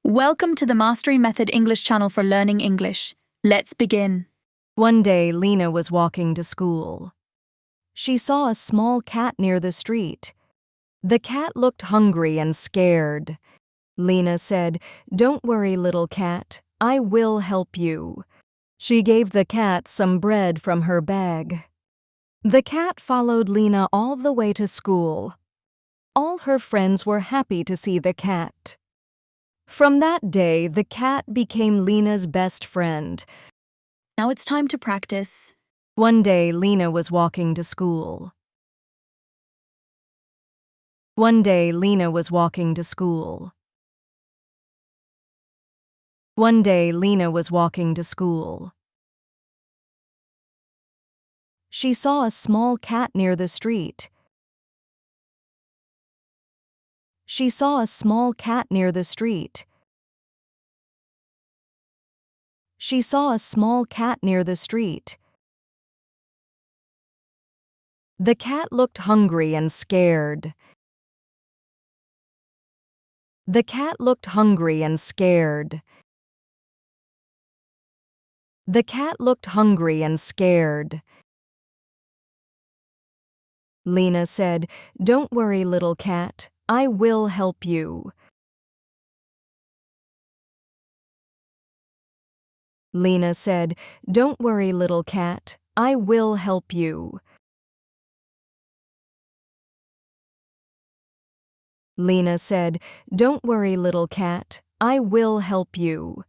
Welcome to the Mastery Method English channel for learning English. Let's begin. One day, Lena was walking to school. She saw a small cat near the street. The cat looked hungry and scared. Lena said, "Don't worry, little cat. I will help you." She gave the cat some bread from her bag. The cat followed Lena all the way to school. All her friends were happy to see the cat. From that day, the cat became Lena's best friend. Now it's time to practice. One day, Lena was walking to school. One day, Lena was walking to school. One day, Lena was walking to school. She saw a small cat near the street. She saw a small cat near the street. She saw a small cat near the street. The cat looked hungry and scared. The cat looked hungry and scared. The cat looked hungry and scared. Lena said, "Don't worry, little cat. I will help you." Lena said, "Don't worry, little cat. I will help you." Lena said, "Don't worry, little cat. I will help you."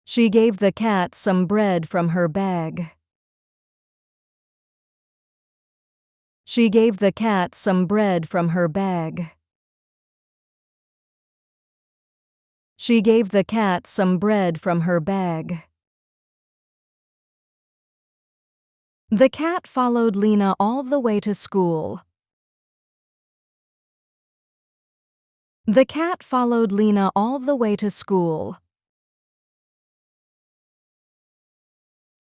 She gave the cat some bread from her bag. She gave the cat some bread from her bag. She gave the cat some bread from her bag. The cat followed Lena all the way to school. The cat followed Lena all the way to school.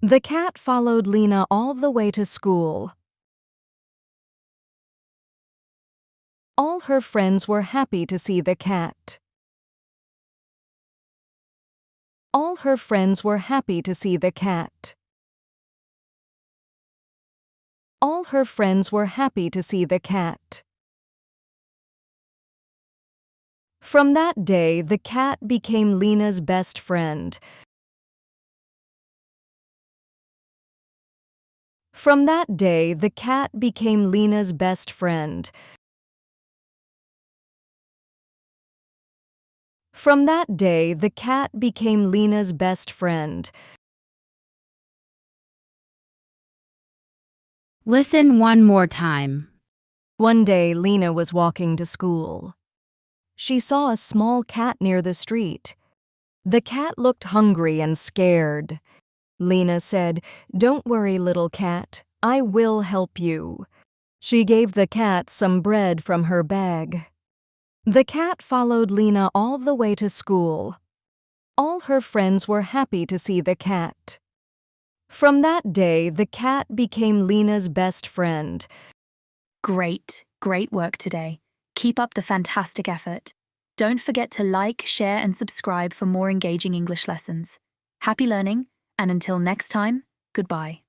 The cat followed Lena all the way to school. All her friends were happy to see the cat. All her friends were happy to see the cat. All her friends were happy to see the cat. From that day, the cat became Lena's best friend. From that day, the cat became Lena's best friend. From that day, the cat became Lena's best friend. Listen one more time. One day, Lena was walking to school. She saw a small cat near the street. The cat looked hungry and scared. Lena said, "Don't worry, little cat. I will help you." She gave the cat some bread from her bag. The cat followed Lena all the way to school. All her friends were happy to see the cat. From that day, the cat became Lena's best friend. Great work today. Keep up the fantastic effort. Don't forget to like, share, and subscribe for more engaging English lessons. Happy learning, and until next time, goodbye.